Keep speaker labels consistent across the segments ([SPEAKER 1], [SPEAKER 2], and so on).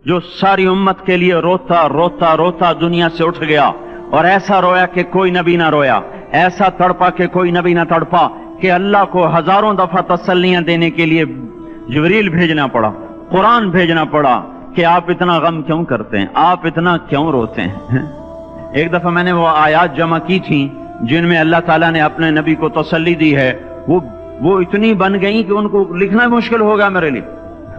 [SPEAKER 1] जो सारी उम्मत के लिए रोता रोता रोता दुनिया से उठ गया और ऐसा रोया कि कोई नबी ना रोया, ऐसा तड़पा कि कोई नबी ना तड़पा, कि अल्लाह को हजारों दफा तसल्लियां देने के लिए जिब्रील भेजना पड़ा, कुरान भेजना पड़ा कि आप इतना गम क्यों करते हैं, आप इतना क्यों रोते हैं। एक दफा मैंने वो आयात जमा की थी जिनमें अल्लाह ताला ने अपने नबी को तसल्ली दी है, वो इतनी बन गई कि उनको लिखना मुश्किल होगा मेरे लिए।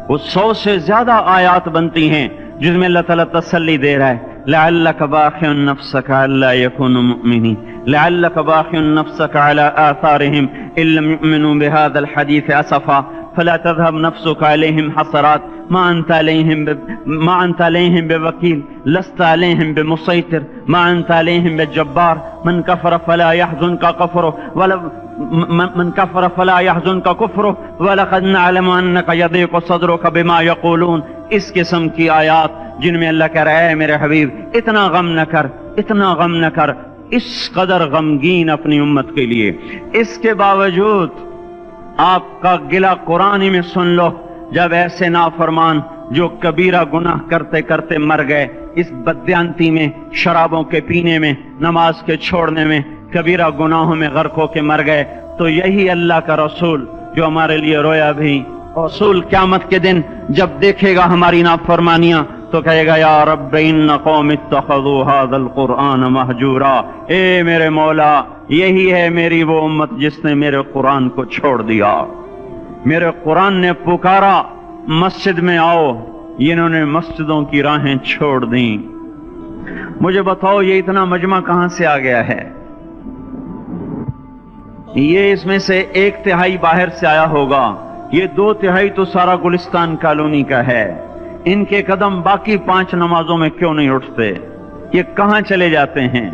[SPEAKER 1] वो 100 से ज्यादा आयात बनती हैं जिसमें अल्लाह ताला तसल्ली दे रहा है, लअल्लक बाखिउन नफ्सक अल्ला यकूनु मुमिनीन, लअल्लक बाखिउन नफ्सक अला आसारिहिम इल्लम युमिनू बिहादल हदीस असफा फला तज़हब नफ्सुक अलैहिम हसरात मा अंत अलैहिम बिवकील लस्त अलैहिम बिमुसैतिर मा अंत अलैहिम बिजब्बार मन कफर फला यहज़ुनका कफरु वला मन कफर फला यहज़ुनका कुफ्रु वलक़द नअलमु अन्नका यदीक़ु सदरुका बिमा यक़ूलून। इस किस्म की आयात जिनमें अल्लाह कह रहा है मेरे हबीब इतना गम न कर, इतना गम न कर, इस कदर गमगीन अपनी उम्मत के लिए। इसके बावजूद आपका गिला कुरान ही में सुन लो, जब ऐसे नाफरमान जो कबीरा गुनाह करते करते मर गए, इस बदयांती में, शराबों के पीने में, नमाज के छोड़ने में, कबीरा गुनाहों में गर्क होके मर गए, तो यही अल्लाह का रसूल जो हमारे लिए रोया भी, रसूल क़यामत के दिन जब देखेगा हमारी नाफरमानियां तो कहेगा या रब्ब इन्न कौम इत्तखज़ू हाज़ल कुरआन महजूरा। ए मेरे मौला, यही है मेरी वो उम्मत जिसने मेरे कुरान को छोड़ दिया। मेरे कुरान ने पुकारा मस्जिद में आओ, इन्होंने मस्जिदों की राहें छोड़ दी। मुझे बताओ ये इतना मजमा कहां से आ गया है? ये इसमें से 1/3 बाहर से आया होगा, ये 2/3 तो सारा गुलिस्तान कॉलोनी का है। इनके कदम बाकी 5 नमाजों में क्यों नहीं उठते? ये कहां चले जाते हैं?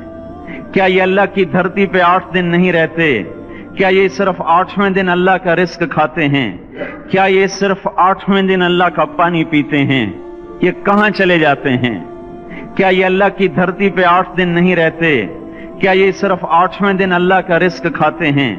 [SPEAKER 1] क्या ये अल्लाह की धरती पे 8 दिन नहीं रहते? क्या ये सिर्फ 8वें दिन अल्लाह का रिस्क खाते हैं? क्या ये सिर्फ 8वें दिन अल्लाह का पानी पीते हैं? ये कहां चले जाते हैं? क्या ये अल्लाह की धरती पे 8 दिन नहीं रहते? क्या ये सिर्फ 8वें दिन अल्लाह का रिस्क खाते हैं?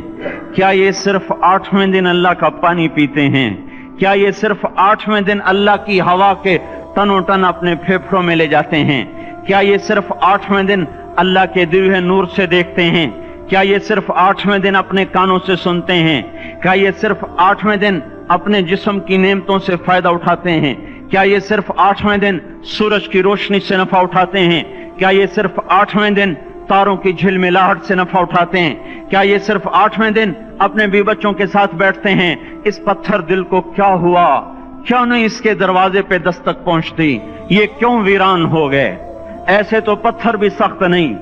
[SPEAKER 1] क्या ये सिर्फ 8वें दिन अल्लाह का पानी पीते हैं? क्या ये सिर्फ 8वें दिन अल्लाह की हवा के तनो तन अपने फेफड़ों में ले जाते हैं? क्या ये सिर्फ 8वें दिन अल्लाह के दिव्य नूर से देखते हैं? क्या ये सिर्फ 8वें दिन अपने कानों से सुनते हैं? क्या ये सिर्फ 8वें दिन अपने जिस्म की नेमतों से फायदा उठाते हैं? क्या ये सिर्फ 8वें दिन सूरज की रोशनी से नफा उठाते हैं? क्या ये सिर्फ 8वें दिन तारों की झिलमिलाहट से नफा उठाते हैं? क्या ये सिर्फ 8वें दिन अपने भी बच्चों के साथ बैठते हैं? इस पत्थर दिल को क्या हुआ? क्यों नहीं इसके दरवाजे पे दस्तक पहुंचती? ये क्यों वीरान हो गए? ऐसे तो पत्थर भी सख्त नहीं।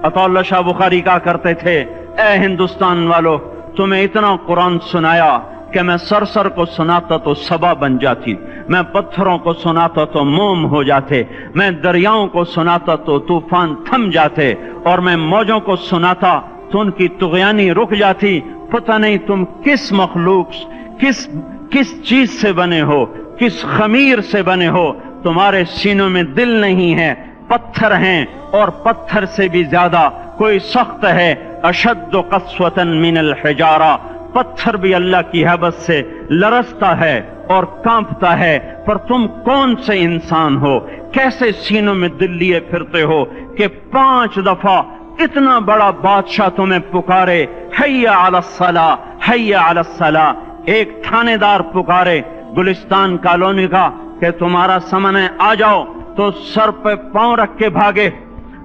[SPEAKER 1] अताउल्लाह शाह बुखारी कहा करते थे, ए हिंदुस्तान वालों, तुम्हें इतना कुरान सुनाया कि मैं सरसर को सुनाता तो सबा बन जाती, मैं पत्थरों को सुनाता तो मोम हो जाते, मैं दरियाओं को सुनाता तो तूफान थम जाते, और मैं मौजों को सुनाता तो उनकी तुग़यानी रुक जाती। पता नहीं तुम किस मखलूक, किस चीज से बने हो, किस खमीर से बने हो। तुम्हारे सीनों में दिल नहीं है, पत्थर हैं, और पत्थर से भी ज्यादा कोई सख्त है। अशद्दु क़स्वतन मिनल हिजारा, पत्थर भी अल्लाह की हैबत से लरसता है और कांपता है। पर तुम कौन से इंसान हो, कैसे सीनों में दिल लिए फिरते हो कि 5 दफा इतना बड़ा बादशाह तुम्हें पुकारे, हैया अलस्सला, हैया अलस्सला। एक थानेदार पुकारे गुलिस्तान कॉलोनी का कि तुम्हारा समन है, आ जाओ, तो सर पे पांव रख के भागे।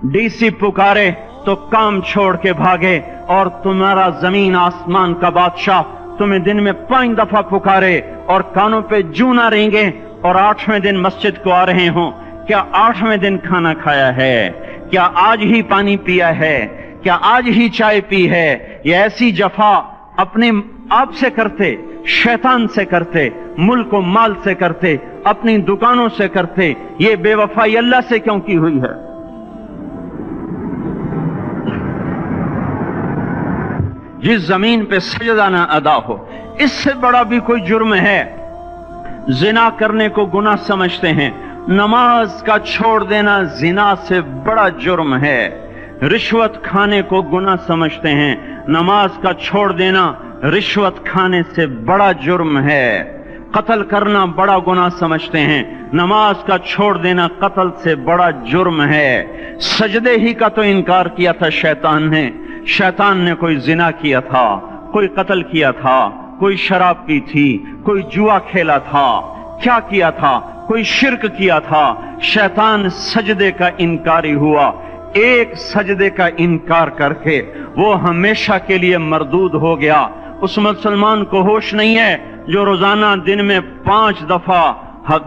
[SPEAKER 1] डीसी पुकारे तो काम छोड़ के भागे, और तुम्हारा जमीन आसमान का बादशाह तुम्हें दिन में 5 दफा पुकारे और कानों पे जूं ना रेंगे, और 8वें दिन मस्जिद को आ रहे हों। क्या 8वें दिन खाना खाया है? क्या आज ही पानी पिया है? क्या आज ही चाय पी है? ये ऐसी जफा अपने आप से करते, शैतान से करते, मुल्क व माल से करते, अपनी दुकानों से करते, ये बेवफाई अल्लाह से क्यों की हुई है? जिस जमीन पे सजदा ना अदा हो, इससे बड़ा भी कोई जुर्म है? जिना करने को गुनाह समझते हैं, नमाज का छोड़ देना जिना से बड़ा जुर्म है। रिश्वत खाने को गुनाह समझते हैं, नमाज का छोड़ देना रिश्वत खाने से बड़ा जुर्म है। قتل کرنا بڑا گناہ سمجھتے ہیں، نماز کا چھوڑ دینا قتل سے بڑا جرم ہے۔ سجدے ہی کا تو انکار کیا تھا شیطان نے کوئی زنا کیا تھا، کوئی قتل کیا تھا، کوئی شراب پی تھی، کوئی جوا کھیلا تھا، کیا کیا تھا؟ کوئی شرک کیا تھا۔ شیطان سجدے کا انکاری ہوا، ایک سجدے کا انکار کر کے وہ ہمیشہ کے لیے مردود ہو گیا۔ اس مسلمان کو ہوش نہیں ہے جو روزانہ دن میں 5 دفعہ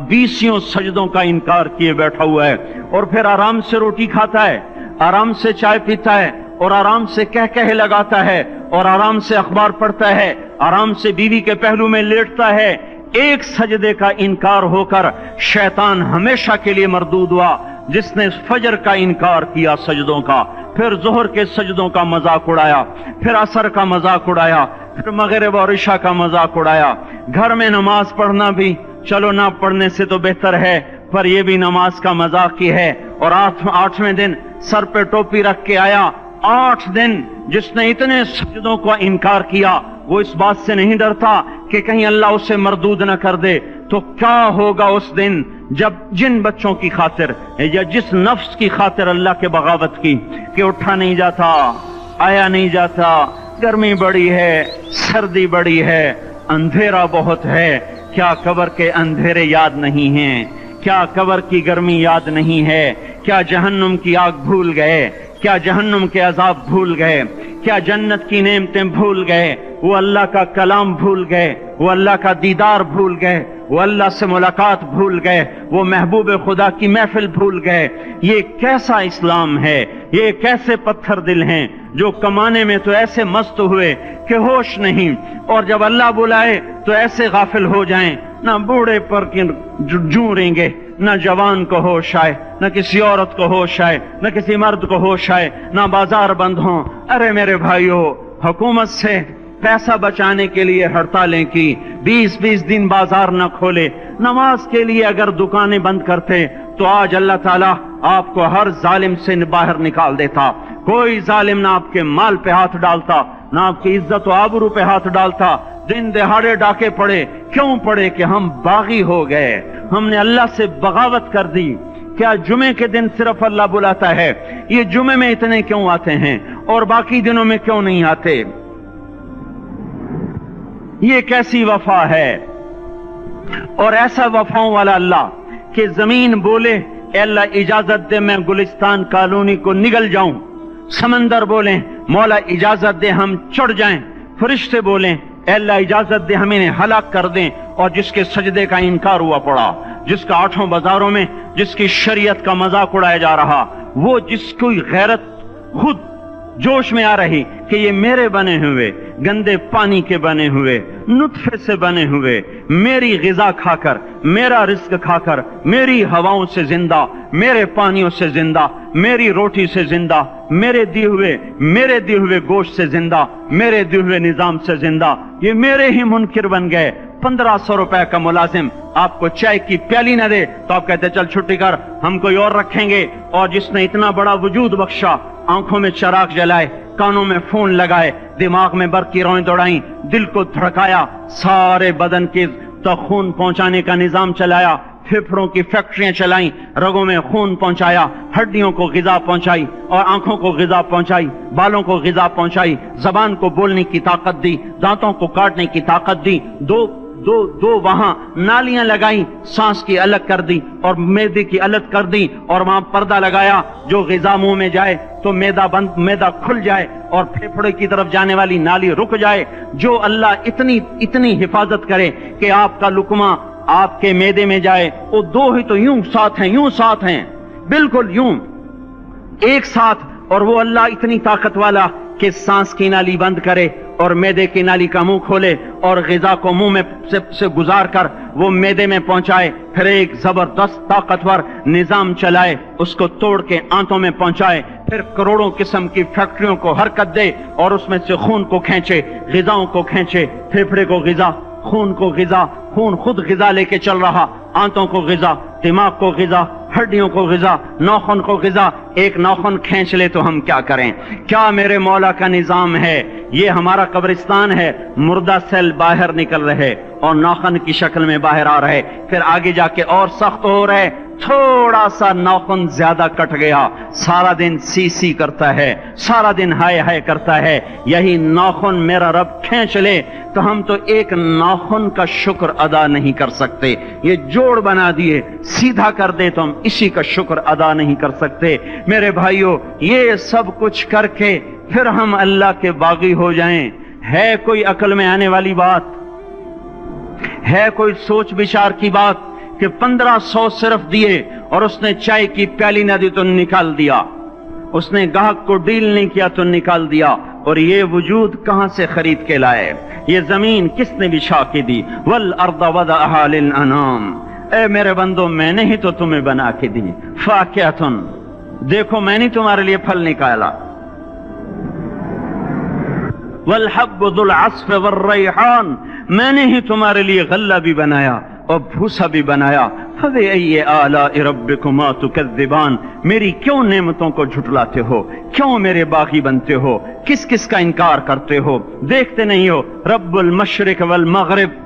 [SPEAKER 1] 20 سجدوں کا انکار کیے بیٹھا ہوا ہے، اور پھر آرام سے روٹی کھاتا ہے، آرام سے چائے پیتا ہے، اور آرام سے کہہ لگاتا ہے، اور آرام سے اخبار پڑھتا ہے، آرام سے بیوی کے پہلو میں لیٹتا ہے۔ ایک سجدے کا انکار ہو کر شیطان ہمیشہ کے لیے مردود ہوا۔ جس نے فجر کا انکار کیا سجدوں کا، پھر ظہر کے سجدوں کا مذاق اڑایا، پھر عصر کا مذاق اڑایا، پھر مغرب اور عشاء کا مذاق اڑایا۔ گھر میں نماز پڑھنا بھی چلو نہ پڑھنے سے تو بہتر ہے، پر یہ بھی نماز کا مذاق ہی ہے۔ اور 8ویں دن سر پہ ٹوپی رکھ کے آیا۔ 8 دن جس نے اتنے سجدوں کا انکار کیا، وہ اس بات سے نہیں ڈرتا کہ کہیں اللہ اسے مردود نہ کر دے، تو کیا ہوگا اس دن جب جن بچوں کی خاطر یا جس نفس کی خاطر اللہ کے بغاوت کی کہ اٹھا نہیں جاتا، آیا نہیں جاتا، گرمی بڑی ہے، سردی بڑی ہے، اندھیرا بہت ہے، کیا قبر کے اندھیرے یاد نہیں ہیں؟ کیا قبر کی گرمی یاد نہیں ہے؟ کیا جہنم کی آگ بھول گئے؟ کیا جہنم کے عذاب بھول گئے؟ کیا جنت کی نعمتیں بھول گئے؟ وہ اللہ کا کلام بھول گئے، وہ اللہ کا دیدار بھول گئے، وہ اللہ سے ملاقات بھول گئے، وہ محبوب خدا کی محفل بھول گئے۔ یہ کیسا اسلام ہے؟ یہ کیسے پتھر دل ہیں جو کمانے میں تو ایسے مست ہوئے کہ ہوش نہیں، اور جب اللہ بلائے تو ایسے غافل ہو جائیں، نہ بوڑھے پر جوں رہیں گے، نہ جوان کو ہوش آئے، نہ کسی عورت کو ہوش آئے، نہ کسی مرد کو ہوش آئے، نہ بازار بند ہوں۔ ارے میرے بھائیو، حکومت سے پیسہ بچانے کے لیے ہڑتالیں کی، 20 دن بازار نہ کھولے، نماز کے لیے اگر دکانیں بند کرتے تو آج اللہ تعالیٰ آپ کو ہر ظالم سے باہر نکال دیتا۔ کوئی ظالم نہ آپ کے مال پہ ہاتھ ڈالتا، نہ آپ کی عزت و آبرو پہ ہاتھ ڈالتا۔ دن دہاڑے ڈاکے پڑے، کیوں پڑے؟ کہ ہم باغی ہو گئے، ہم نے اللہ سے بغاوت کر دی۔ کیا جمعے کے دن صرف اللہ بلاتا ہے؟ یہ جمعے میں اتنے کیوں آتے ہیں اور باقی دنوں میں کیوں نہیں آتے؟ یہ کیسی وفا ہے؟ اور ایسا وفاؤں والا اللہ کہ زمین بولے اے اللہ اجازت دے میں گلستان کالونی کو نگل جاؤں، سمندر بولیں مولا اجازت دے ہم چڑھ جائیں، فرشتے بولیں اے اللہ اجازت دے ہم انہیں ہلاک کر دیں، اور جس کے سجدے کا انکار ہوا پڑا، جس کا 8 بازاروں میں جس کی شریعت کا مذاق اڑایا جا رہا، وہ جس کی غیرت خود جوش میں آ رہی کہ یہ میرے بنے ہوئے گندے پانی کے بنے ہوئے نطفے سے بنے ہوئے، میری غذا کھا کر، میرا رزق کھا کر، میری ہواؤں سے زندہ، میرے پانیوں سے زندہ، میری روٹی سے زندہ، میرے دیے ہوئے گوشت سے زندہ، میرے دیے ہوئے نظام سے زندہ، یہ میرے ہی منکر بن گئے۔ 1500 روپے کا ملازم آپ کو چائے کی پیالی نہ دے تو آپ کہتے چل چھٹی کر، ہم کوئی اور رکھیں گے۔ اور جس نے اتنا بڑا وجود بخشا، آنکھوں میں چراغ جلائے، کانوں میں فون لگائے، دماغ میں برق کی روئیں دوڑائیں، دل کو دھڑکایا، سارے بدن کے تک خون پہنچانے کا نظام چلایا، پھیپھڑوں کی فیکٹریاں چلائیں، رگوں میں خون پہنچایا، ہڈیوں کو غذا پہنچائی، اور آنکھوں کو غذا پہنچائی، بالوں کو غذا پہنچائی، زبان کو بولنے کی طاقت دی، دانتوں کو کاٹنے کی طاقت دی، دو وہاں نالیاں لگائیں، سانس کی الگ کر دی اور معدے کی الگ کر دی، اور وہاں پردہ لگایا، جو غذا منہ میں جائے تو معدہ کھل جائے اور پھیپھڑے کی طرف جانے والی نالی رک جائے۔ جو اللہ اتنی حفاظت کرے کہ آپ کا لقمہ آپ کے معدے میں جائے، وہ 2 ہی تو یوں ساتھ ہیں، بالکل یوں ایک ساتھ، اور وہ اللہ اتنی طاقت والا کہ سانس کی نالی بند کرے اور معدے کی نالی کا منہ کھولے اور غذا کو منہ میں سے گزار کر وہ معدے میں پہنچائے، پھر ایک زبردست طاقتور نظام چلائے، اس کو توڑ کے آنتوں میں پہنچائے، پھر کروڑوں قسم کی فیکٹریوں کو حرکت دے اور اس میں سے خون کو کھینچے، غذاؤں کو کھینچے، پھیپھڑے کو غذا، خون کو غذا، خون خود غذا لے کے چل رہا، آنتوں کو غذا، दिमाग को ग़िज़ा, हड्डियों को ग़िज़ा, नाखून को ग़िज़ा। एक नाखून खींच ले तो हम क्या करें? क्या मेरे मौला का निज़ाम है? ये हमारा कब्रिस्तान है, मुर्दा सेल बाहर निकल रहे और नाखून की शक्ल में बाहर आ रहे, फिर आगे जाके और सख्त हो रहे। थोड़ा सा नाखून ज्यादा कट गया, सारा दिन सी सी करता है, सारा दिन हाय हाय करता है। यही नाखून मेरा रब खींच ले तो हम तो एक नाखून का शुक्र अदा नहीं कर सकते। ये जोड़ बना दिए, सीधा कर दे तो हम इसी का शुक्र अदा नहीं कर सकते। मेरे भाइयों, ये सब कुछ करके फिर हम अल्लाह के बागी हो जाएं, है कोई अकल में आने वाली बात? है कोई सोच विचार की बात कि 1500 सिर्फ दिए और उसने चाय की प्याली न दी तो निकाल दिया, उसने गाहक को डील नहीं किया तो निकाल दिया? और ये वजूद कहां से खरीद के लाए? ये जमीन किसने बिछा के दी? वल अर्द वदअहा लिल अनाम। ए मेरे बंदो, मैंने ही तो तुम्हें बना के दी। फाकिहतुन, देखो मैंने तुम्हारे लिए फल निकाला। वल हब्बु दुल अस्फ वर रैहान, मैंने ही तुम्हारे लिए गल्ला भी बनाया और भूसा भी बनाया। फबिअय्यि आलाइ रब्बिकुमा तुकज़्ज़िबान, मेरी क्यों नेमतों को झुटलाते हो? क्यों मेरे बागी बनते हो? किस किस का इनकार करते हो? देखते नहीं हो रब्बुल मशरिक वल मगरिब,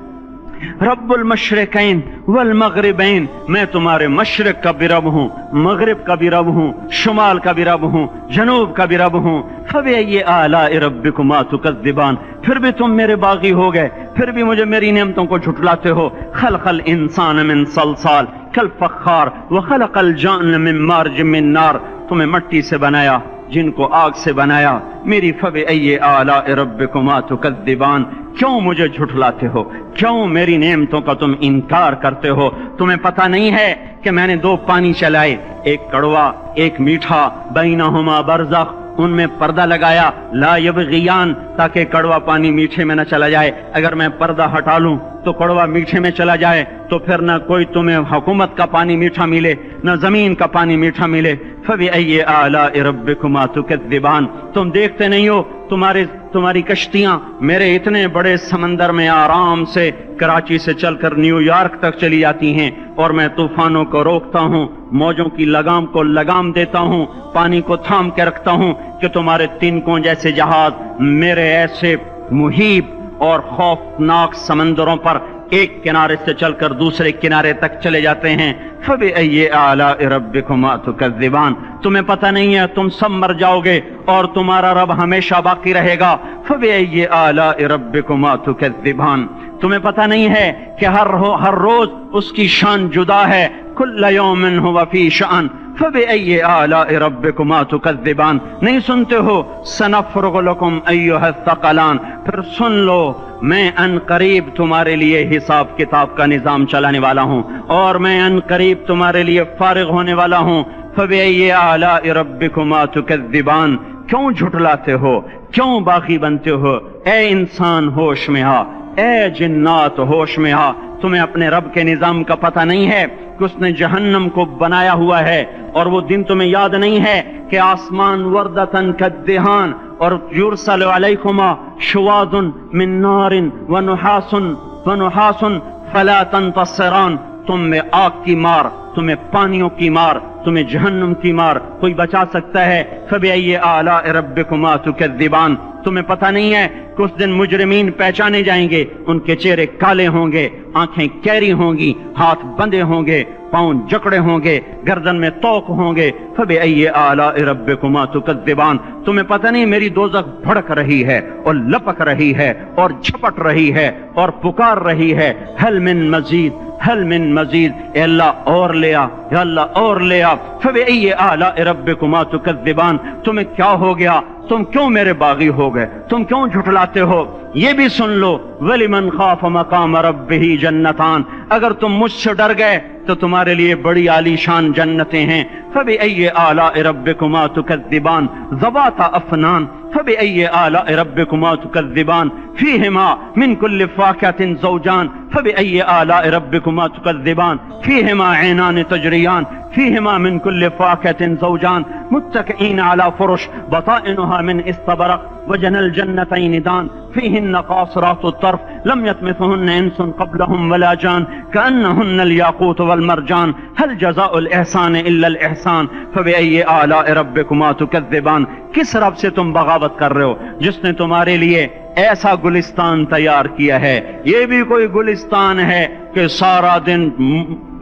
[SPEAKER 1] रब्बुल मशरिकैन वल मगरिबैन, मैं तुम्हारे मशरिक का भी रब हूँ, मगरिब का भी रब हूँ, शुमाल का भी रब हूँ, जनूब का भी रब हूँ। फबिअय्यि आलाइ रब्बिकुमा तुकज़्ज़िबान, फिर भी तुम मेरे बागी हो गए, फिर भी मुझे मेरी नेमतों को झुटलाते हो। खलक़ल इंसान मिन सलसाल कल फख्खार व खलक़ल जान मिन मार्ज मिन नार, तुम्हें मट्टी से बनाया, जिनको आग से बनाया। मेरी फबिअय्यि आलाइ रब्बिकुमा तुकज़्ज़िबान, क्यों मुझे झुठलाते हो? क्यों मेरी नेमतों का तुम इनकार करते हो? तुम्हें पता नहीं है कि मैंने दो पानी चलाए, एक कड़वा एक मीठा, बैनहुमा बरज़ख, उनमें पर्दा लगाया, ला यबग़ियान, ताकि कड़वा पानी मीठे में न चला जाए। अगर मैं पर्दा हटा लूं तो कड़वा मीठे में चला जाए तो फिर न कोई तुम्हें हुकूमत का पानी मीठा मिले, न जमीन का पानी मीठा मिले। फबिअय्यि आलाइ रब्बिकुमा तुकज़्ज़िबान, तुम देखते नहीं हो तुम्हारी कश्तियां मेरे इतने बड़े समंदर में आराम से कराची से चलकर न्यूयॉर्क तक चली जाती हैं और मैं तूफानों को रोकता हूं, मौजों की लगाम को लगाम देता हूं, पानी को थाम के रखता हूं कि तुम्हारे तिनकों जैसे जहाज मेरे ऐसे मुहीब और खौफनाक समंदरों पर एक किनारे से चलकर दूसरे किनारे तक चले जाते हैं। फबिअय्यि आलाइ रब्बिकुमा तुकज़्ज़िबान, तुम्हें पता नहीं है तुम सब मर जाओगे और तुम्हारा रब हमेशा बाकी रहेगा। फबिअय्यि आलाइ रब्बिकुमा तुकज़्ज़िबान, तुम्हें पता नहीं है कि हर रोज उसकी शान जुदा है। कुल्ल यौमिन हुवा फी शान फबिअय्यि आलाइ रब्बिकुमा तुकज़्ज़िबान, नहीं सुनते हो? सनफ़्रुग़ु लकुम अय्युहस्सक़लान, फिर सुन लो, मैं अनकरीब तुम्हारे लिए हिसाब किताब का निजाम चलाने वाला हूँ और मैं अनकरीब तुम्हारे लिए फारिग होने वाला हूँ। फबिअय्यि आलाइ रब्बिकुमा तुकज़्ज़िबान, क्यों झुठलाते हो? क्यों बागी बनते हो? ए इंसान होश में आ, ए जिन्नात होश में आ। तुम्हें अपने रब के निजाम का पता नहीं है कि उसने जहन्नम को बनाया हुआ है और वो दिन तुम्हें याद नहीं है कि आसमान वर्दतन कद्दिहान और युरसलु अलैकुमा शुवादुन मिन नारिन व नुहासुन फला तंतसिरान, तुम में आग की मार, तुम्हें पानियों की मार, तुम्हें जहन्नम की मार कोई बचा सकता है? फबिअय्यि आलाइ रब्बिकुमा तुकज़्ज़िबान, तुम्हें पता नहीं है कि उस दिन मुजरिमीन पहचाने जाएंगे, उनके चेहरे काले होंगे, आंखें कैरी होंगी, हाथ बंधे होंगे, पांव जकड़े होंगे, गर्दन में तोक होंगे। फबिअय्यि आलाइ रब्बिकुमा तुकज़्ज़िबान, तुम्हें पता नहीं मेरी दोज़ख भड़क रही है और लपक रही है और झपट रही है और पुकार रही है, हल मिन मजीद, हल मिन मजीद, ए अल्लाह और ले आ, या अल्लाह और ले आ। फबिअय्यि आलाइ रब्बिकुमा तुकज़्ज़िबान, तुम्हें क्या हो गया? तुम क्यों मेरे बागी हो गए? तुम क्यों झुठलाते हो? ये भी सुन लो, वलिमन खाफ मकाम रब्बिही जन्नतान, अगर तुम मुझसे डर गए तो तुम्हारे लिए बड़ी आलीशान जन्नतें हैं। फबिअय्यि आलाइ रब्बिकुमा तुकज़्ज़िबान ज़वाता अफ़नान फबिअय्यि आलाइ रब्बिकुमा तुकज़्ज़िबान फ़ीहिमा मिन कुल्लि फ़ाकिहतिन ज़ौजान फबिअय्यि आलाइ रब्बिकुमा तुकज़्ज़िबान फ़ीहिमा ऐनान तजरियान फ़ीहिमा मिन कुल्लि फ़ाकिहतिन ज़ौजान मुत्तकिईन अला फ़ुरुश बताइनुहा कन्नहुमा मिन इस्तबरक वजनल जन्नतैन दान फीहिन्न कासिरातुत तर्फ लम यतमिथुहुन्न इंसुन क़ब्लहुम वला जान कअन्नहुन्नल याक़ूत वल मरजान हल जज़ाउल इहसान इल्लल इहसान फबिअय्यि आलाइ रब्बिकुमा तुकज़्ज़िबान। किस रब से तुम बगावत कर रहे हो जिसने तुम्हारे लिए ऐसा गुलिस्तान तैयार किया है? ये भी कोई गुलिस्तान है कि सारा दिन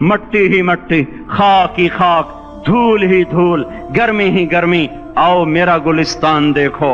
[SPEAKER 1] मट्टी ही मट्टी, खाक ही खाक, धूल ही धूल, गर्मी ही गर्मी। आओ मेरा गुलिस्तान देखो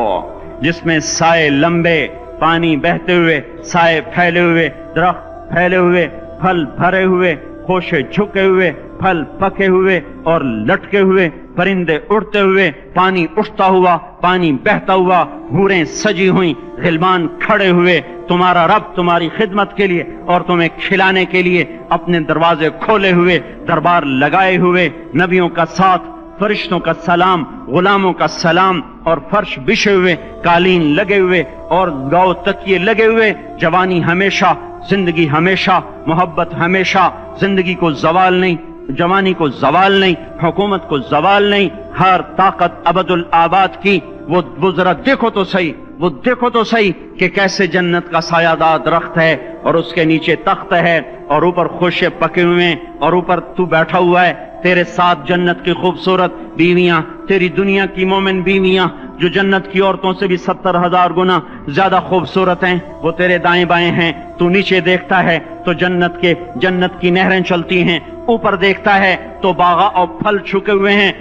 [SPEAKER 1] जिसमें साए लंबे, पानी बहते हुए, साए फैले हुए, दरख्त फैले हुए, फल भरे हुए, खोशे झुके हुए, फल पके हुए और लटके हुए, परिंदे उड़ते हुए, पानी उठता हुआ, पानी बहता हुआ, हूरें सजी हुई, गिलमान खड़े हुए, तुम्हारा रब तुम्हारी खिदमत के लिए और तुम्हें खिलाने के लिए अपने दरवाजे खोले हुए, दरबार लगाए हुए, नबियों का साथ, फरिश्तों का सलाम, गुलामों का सलाम और फर्श बिछे हुए, कालीन लगे हुए और गाँव तकिए लगे हुए, जवानी हमेशा, जिंदगी हमेशा, मोहब्बत हमेशा, जिंदगी को जवाल नहीं, जवानी को जवाल नहीं, हुकूमत को जवाल नहीं, हर ताकत अबदुल आबाद की। वो जरा देखो तो सही, वो देखो तो सही कि कैसे जन्नत का सायादार दरख्त है और उसके नीचे तख्त है और ऊपर खुशे पके हुए हैं और ऊपर तू बैठा हुआ है, तेरे साथ जन्नत की खूबसूरत बीवियां, तेरी दुनिया की मोमिन बीवियां जो जन्नत की औरतों से भी 70,000 गुना ज्यादा खूबसूरत हैं, वो तेरे दाएं बाएं हैं। तू नीचे देखता है तो जन्नत की नहरें चलती हैं, ऊपर देखता है तो बागा और फल झुके हुए हैं,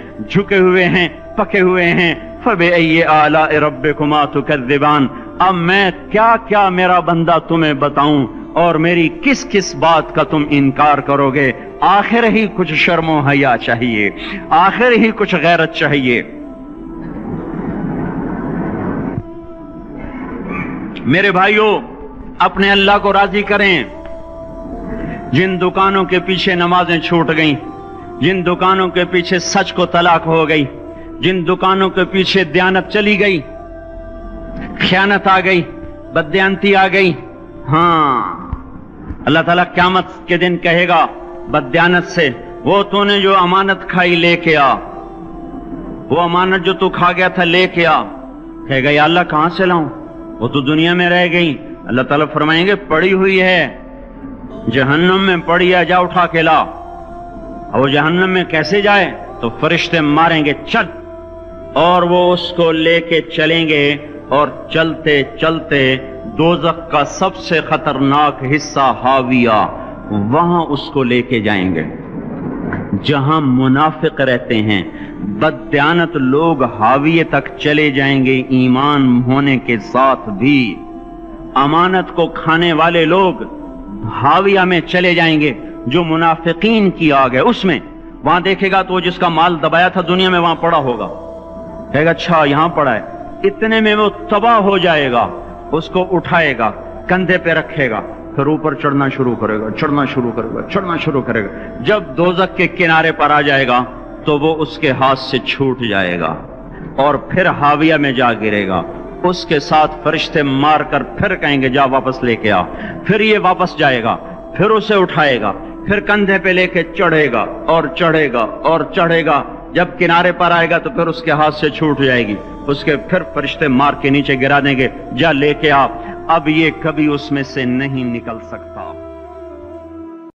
[SPEAKER 1] पके हुए हैं। फबिअय्यि आलाइ रब्बिकुमा तुकज़्ज़िबान। अब मैं क्या क्या मेरा बंदा तुम्हें बताऊं और मेरी किस किस बात का तुम इनकार करोगे? आखिर ही कुछ शर्मो हया चाहिए, आखिर ही कुछ गैरत चाहिए। मेरे भाइयों, अपने अल्लाह को राजी करें। जिन दुकानों के पीछे नमाजें छूट गईं, जिन दुकानों के पीछे सच को तलाक हो गई, जिन दुकानों के पीछे दयानत चली गई, खयानत आ गई, बददयांती आ गई, हाँ, अल्लाह ताला क़यामत के दिन कहेगा बददयानत से, वो तूने जो अमानत खाई लेके आ, वो अमानत जो तू खा गया था लेके आ। कहेगा या अल्लाह कहां से लाऊं, वो तो दुनिया में रह गई। अल्लाह ताला फरमाएंगे पड़ी हुई है, जहन्नम में पड़ी है, जा उठा के ला। और वो जहन्नम में कैसे जाए? तो फरिश्ते मारेंगे चल, और वो उसको लेके चलेंगे और चलते चलते दोज़ख का सबसे खतरनाक हिस्सा हाविया, वहां उसको लेके जाएंगे जहां मुनाफिक रहते हैं। बददयानत लोग हाविये तक चले जाएंगे ईमान होने के साथ भी। अमानत को खाने वाले लोग हाविया में चले जाएंगे जो मुनाफिकीन की आग है उसमें। वहां देखेगा तो जिसका माल दबाया था दुनिया में वहां पड़ा होगा, कहेगा अच्छा यहां पड़ा है, इतने में वो तबाह हो जाएगा, उसको उठाएगा, कंधे पे रखेगा, फिर ऊपर चढ़ना शुरू करेगा, चढ़ना शुरू करेगा, चढ़ना शुरू करेगा। जब दोज़ख के किनारे पर आ जाएगा तो वो उसके हाथ से छूट जाएगा और फिर हाविया में जा गिरेगा। उसके साथ फरिश्ते मारकर फिर कहेंगे जा वापस लेके आ। फिर ये वापस जाएगा, फिर उसे उठाएगा, फिर कंधे पे लेके चढ़ेगा और चढ़ेगा और चढ़ेगा। जब किनारे पर आएगा तो फिर उसके हाथ से छूट जाएगी, उसके फिर फरिश्ते मार के नीचे गिरा देंगे, जा लेके आ। अब ये कभी उसमें से नहीं निकल सकता।